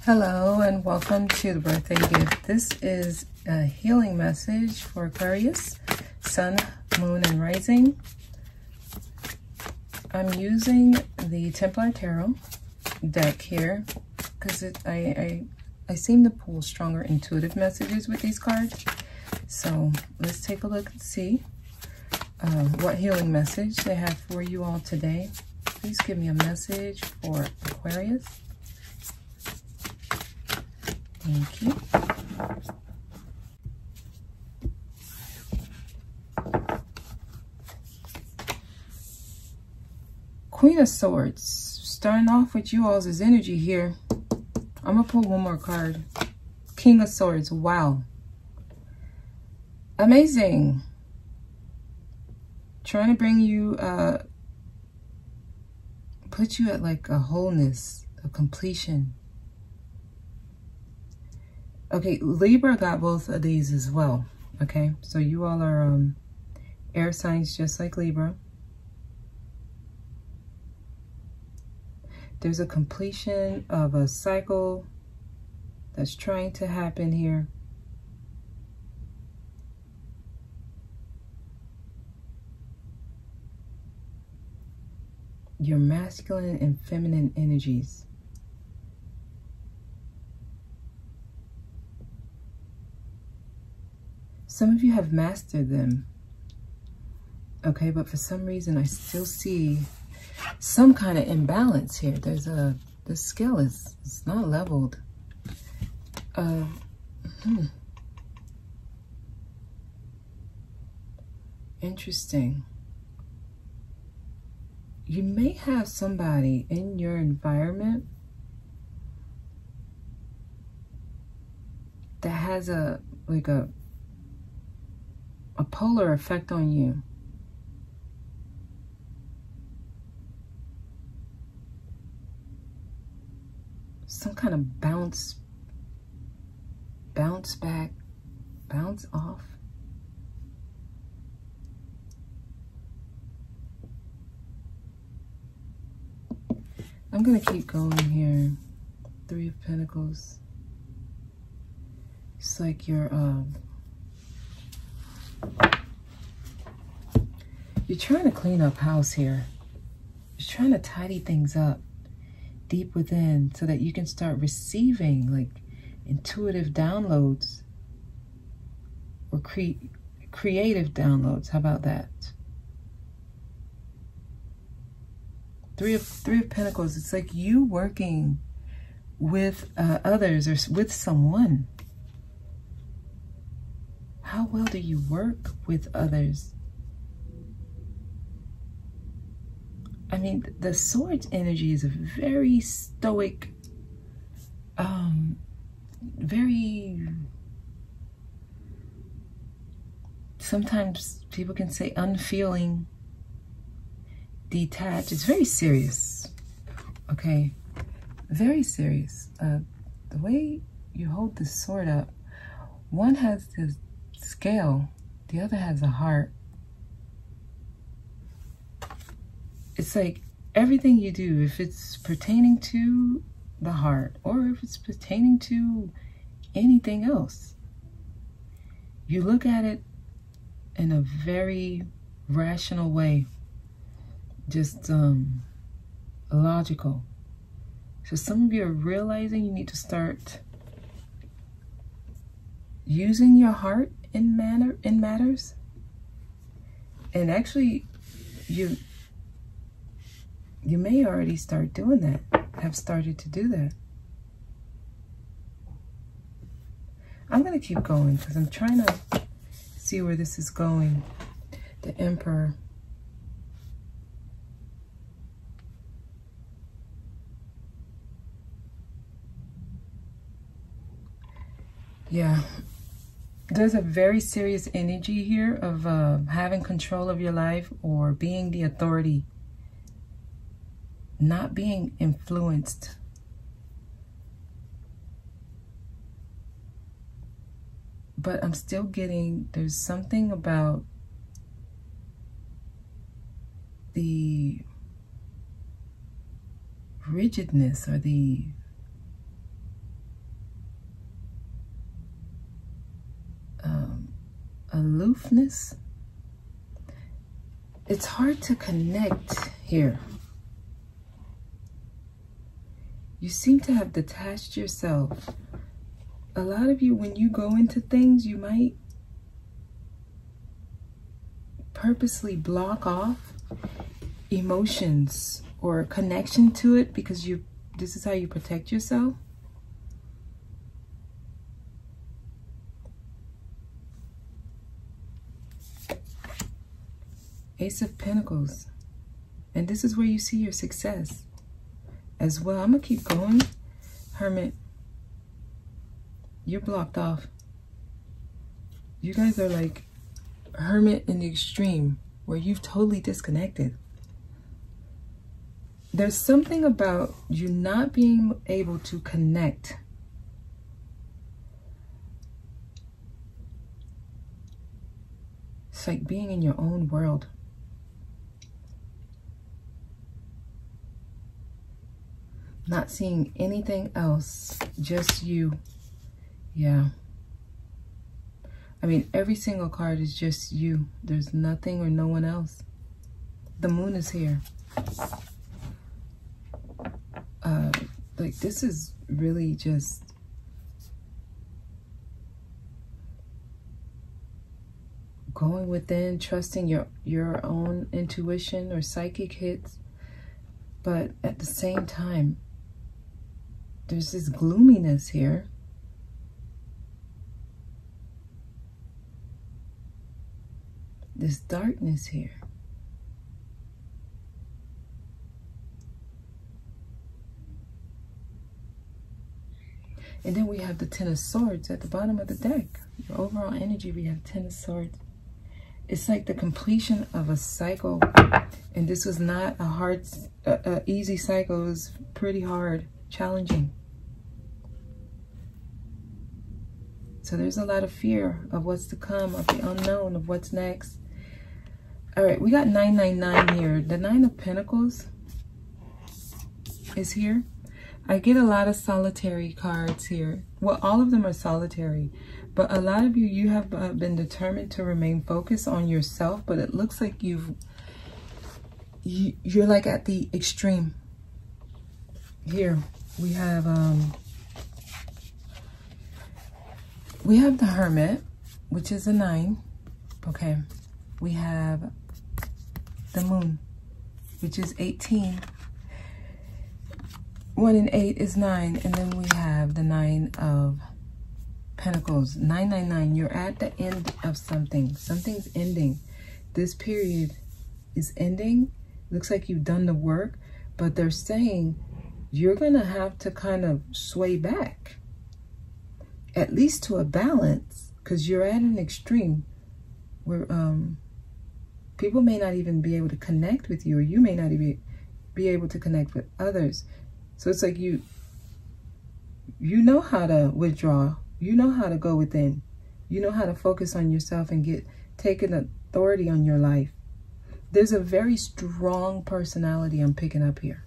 Hello and welcome to the birthday gift. This is a healing message for Aquarius, Sun, Moon, and Rising. I'm using the Templar Tarot deck here because I seem to pull stronger intuitive messages with these cards. So let's take a look and see what healing message they have for you all today. Please give me a message for Aquarius. Thank you. Queen of Swords. Starting off with you all's energy here. I'm going to pull one more card. King of Swords. Wow. Amazing. Trying to bring you, put you at like a wholeness, a completion. Okay, Libra got both of these as well. Okay, so you all are air signs just like Libra. There's a completion of a cycle that's trying to happen here. Your masculine and feminine energies. Some of you have mastered them, okay, but for some reason I still see some kind of imbalance here. There's the scale is not leveled. Interesting. You may have somebody in your environment that has a polar effect on you. Some kind of bounce back, bounce off. I'm gonna keep going here. Three of Pentacles. It's like you're trying to clean up house here. You're trying to tidy things up deep within so that you can start receiving like intuitive downloads or creative downloads. How about that? Three of Pentacles. It's like you working with others or with someone. How well do you work with others? I mean, the Swords energy is a very stoic, very, sometimes people can say unfeeling, detached. It's very serious, okay? Very serious. The way you hold the sword up, one has the scale, the other has a heart. It's like everything you do, if it's pertaining to the heart or if it's pertaining to anything else, you look at it in a very rational way, just logical. So some of you are realizing you need to start using your heart in matters, and actually you may already start doing that, have started to do that. I'm going to keep going because I'm trying to see where this is going. The Emperor. Yeah. There's a very serious energy here of having control of your life or being the authority. Not being influenced. But I'm still getting, there's something about the rigidness or the aloofness. It's hard to connect here. You seem to have detached yourself. A lot of you, when you go into things, you might purposely block off emotions or connection to it because this is how you protect yourself. Ace of Pentacles. And this is where you see your success as well. I'm going to keep going. Hermit. You're blocked off. You guys are like Hermit in the extreme where you've totally disconnected. There's something about you not being able to connect. It's like being in your own world. Not seeing anything else, just you. Yeah. I mean, every single card is just you. There's nothing or no one else. The moon is here. Like, this is really just going within, trusting your own intuition or psychic hits. But at the same time, there's this gloominess here. This darkness here. And then we have the Ten of Swords at the bottom of the deck. Your overall energy, we have Ten of Swords. It's like the completion of a cycle. And this was not a easy cycle. It was pretty hard, challenging. So there's a lot of fear of what's to come, of the unknown, of what's next. All right, we got 999 here. The Nine of Pentacles is here. I get a lot of solitary cards here. Well, all of them are solitary. But a lot of you have been determined to remain focused on yourself. But it looks like you're like at the extreme. Here, we have the Hermit, which is a 9. Okay. We have the Moon, which is 18. 1 and 8 is 9. And then we have the 9 of Pentacles. 999. You're at the end of something. Something's ending. This period is ending. Looks like you've done the work. But they're saying you're going to have to kind of sway back. At least to a balance. Because you're at an extreme. Where people may not even be able to connect with you. Or you may not even be able to connect with others. So it's like you know how to withdraw. You know how to go within. You know how to focus on yourself and take an authority on your life. There's a very strong personality I'm picking up here.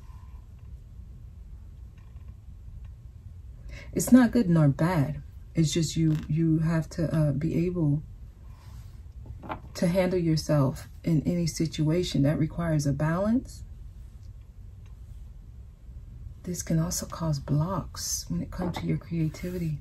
It's not good nor bad. It's just you have to be able to handle yourself in any situation. That requires a balance. This can also cause blocks when it comes to your creativity.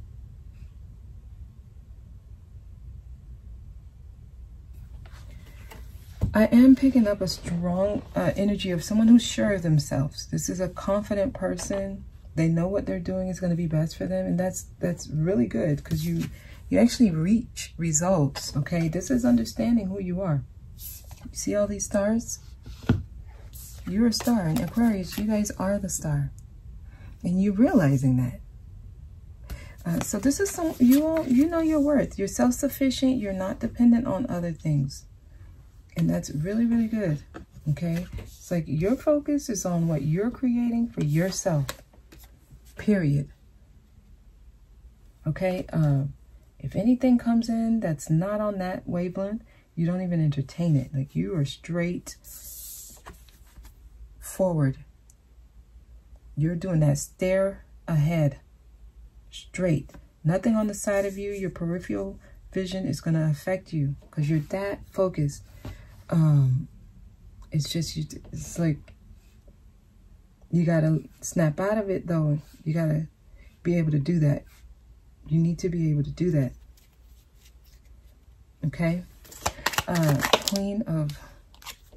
I am picking up a strong energy of someone who's sure of themselves. This is a confident person. They know what they're doing is going to be best for them. And that's really good because you actually reach results, okay? This is understanding who you are. You see all these stars? You're a star. In Aquarius, you guys are the star. And you're realizing that. So this is you know your worth. You're self-sufficient. You're not dependent on other things. And that's really, really good. Okay? It's like your focus is on what you're creating for yourself. Period. Okay? If anything comes in that's not on that wavelength, you don't even entertain it. Like you are straight forward. You're doing that stare ahead. Straight. Nothing on the side of you, your peripheral vision is going to affect you because you're that focused. It's just, it's like, you got to snap out of it though. You got to be able to do that. You need to be able to do that. Okay. Queen of,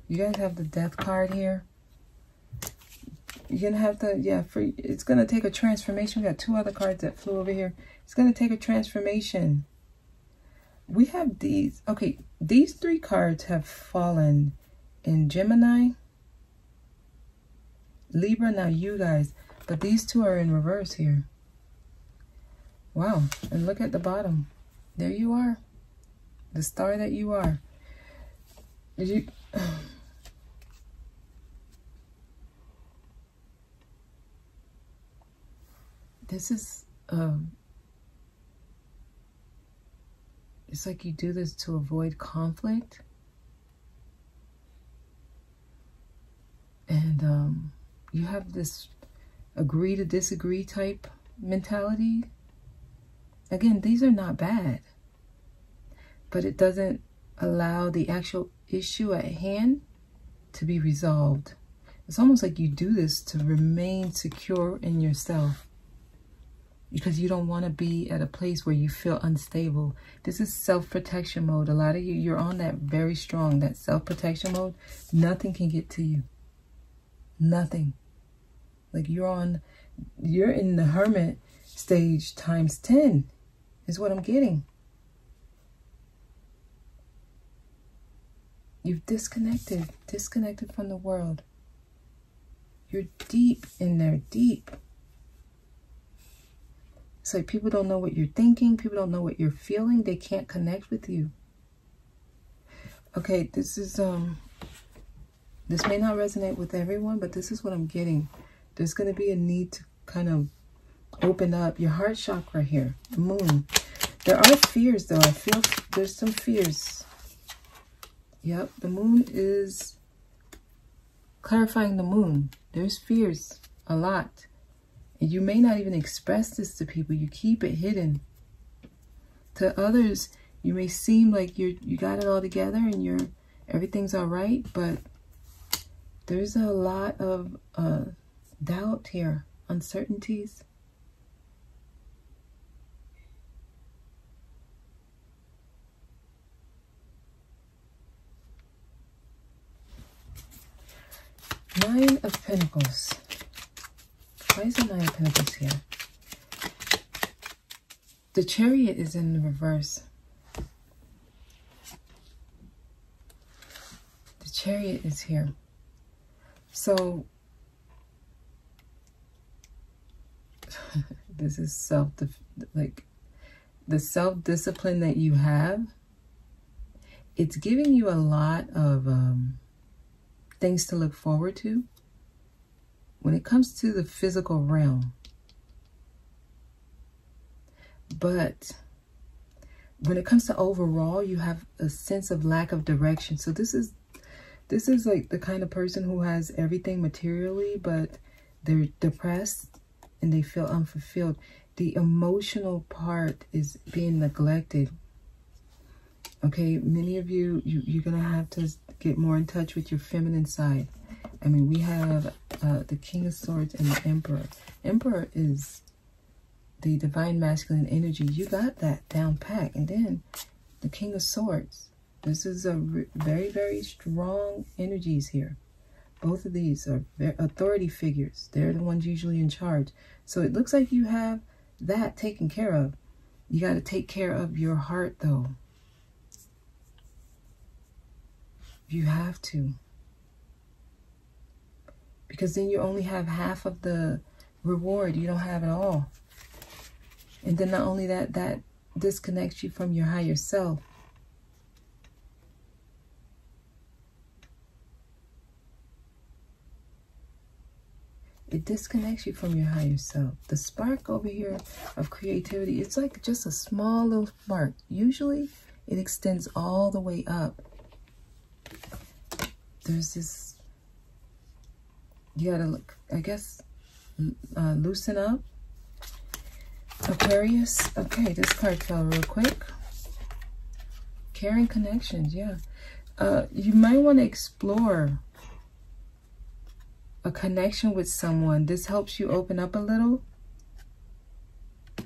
you guys have the Death card here. You're going to have to, yeah, it's going to take a transformation. We got 2 other cards that flew over here. It's going to take a transformation. We have these, okay, these 3 cards have fallen in Gemini, Libra, now you guys, but these 2 are in reverse here. Wow, and look at the bottom. There you are, the star that you are. Did you... This is, it's like you do this to avoid conflict. And you have this agree to disagree type mentality. Again, these are not bad, but it doesn't allow the actual issue at hand to be resolved. It's almost like you do this to remain secure in yourself, because you don't want to be at a place where you feel unstable. This is self-protection mode. A lot of you, you're on that very strong, that self-protection mode. Nothing can get to you. Nothing. Like you're in the hermit stage times 10 is what I'm getting. You've disconnected from the world. You're deep in there, deep. It's like people don't know what you're thinking. People don't know what you're feeling. They can't connect with you. Okay, this is, this may not resonate with everyone, but this is what I'm getting. There's going to be a need to kind of open up your heart chakra here. The moon. There are fears, though. I feel there's some fears. Yep, the moon is clarifying the moon. There's fears, a lot. And you may not even express this to people. You keep it hidden. To others, you may seem like you got it all together and everything's all right, but there's a lot of doubt here, uncertainties. Nine of Pentacles. Why is the Nine of Pentacles here? The Chariot is in the reverse. The Chariot is here. So, this is the self-discipline that you have. It's giving you a lot of things to look forward to. When it comes to the physical realm. But when it comes to overall, you have a sense of lack of direction. So this is like the kind of person who has everything materially, but they're depressed and they feel unfulfilled. The emotional part is being neglected. Okay, many of you, you're going to have to get more in touch with your feminine side. I mean, we have the King of Swords and the Emperor. Emperor is the divine masculine energy. You got that down pat. And then the King of Swords. This is a very, very strong energies here. Both of these are authority figures. They're the ones usually in charge. So it looks like you have that taken care of. You got to take care of your heart, though. You have to. Because then you only have half of the reward. You don't have it all. And then not only that, that disconnects you from your higher self. It disconnects you from your higher self. The spark over here of creativity, it's like just a small little spark. Usually it extends all the way up. There's this, you gotta look, I guess, loosen up. Aquarius. Okay, this card fell real quick. Caring connections, yeah. You might want to explore a connection with someone. This helps you open up a little.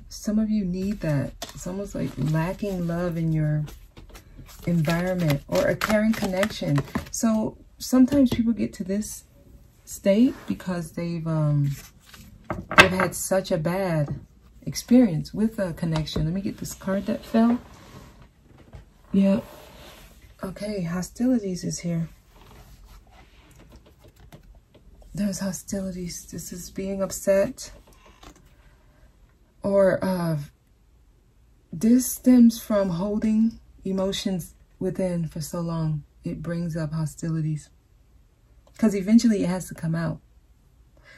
Some of you need that. It's almost like lacking love in your environment, or a caring connection. So sometimes people get to this state because they've had such a bad experience with a connection. Let me get this card that fell. Yeah. Okay, hostilities is here. There's hostilities. This is being upset. Or this stems from holding emotions within for so long. It brings up hostilities. Because eventually it has to come out.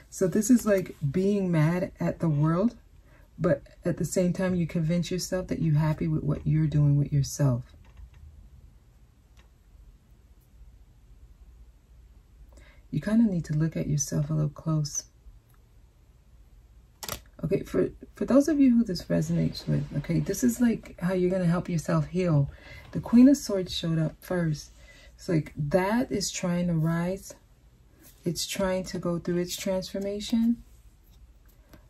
So this is like being mad at the world, but at the same time you convince yourself that you're happy with what you're doing with yourself. You kind of need to look at yourself a little close. Okay, for those of you who this resonates with, okay, this is like how you're going to help yourself heal. The Queen of Swords showed up first. It's like that is trying to rise. It's trying to go through its transformation.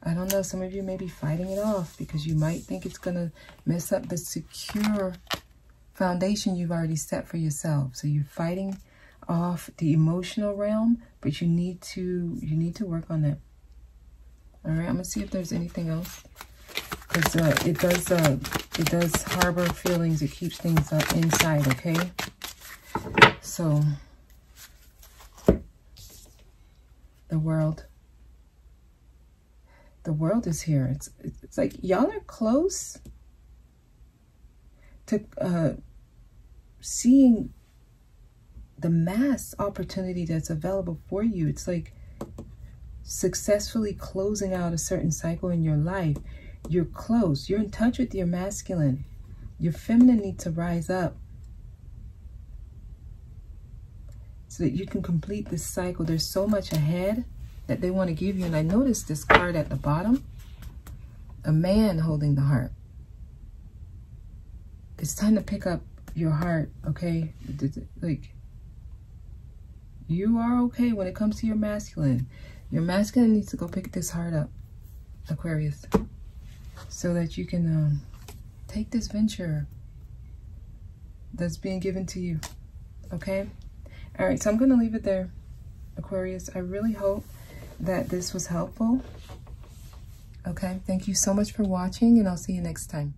I don't know, some of you may be fighting it off because you might think it's going to mess up the secure foundation you've already set for yourself. So you're fighting off the emotional realm, but you need to work on that. All right, I'm gonna see if there's anything else, because it does harbor feelings. It keeps things inside. Okay, so the world is here. It's like y'all are close to seeing the mass opportunity that's available for you. It's like successfully closing out a certain cycle in your life. You're close. You're in touch with your masculine. Your feminine needs to rise up so that you can complete this cycle. There's so much ahead that they want to give you. And I noticed this card at the bottom, a man holding the heart. It's time to pick up your heart, okay? Like, you are okay when it comes to your masculine. Your masculine needs to go pick this heart up, Aquarius, so that you can take this venture that's being given to you, okay? All right, so I'm going to leave it there, Aquarius. I really hope that this was helpful, okay? Thank you so much for watching, and I'll see you next time.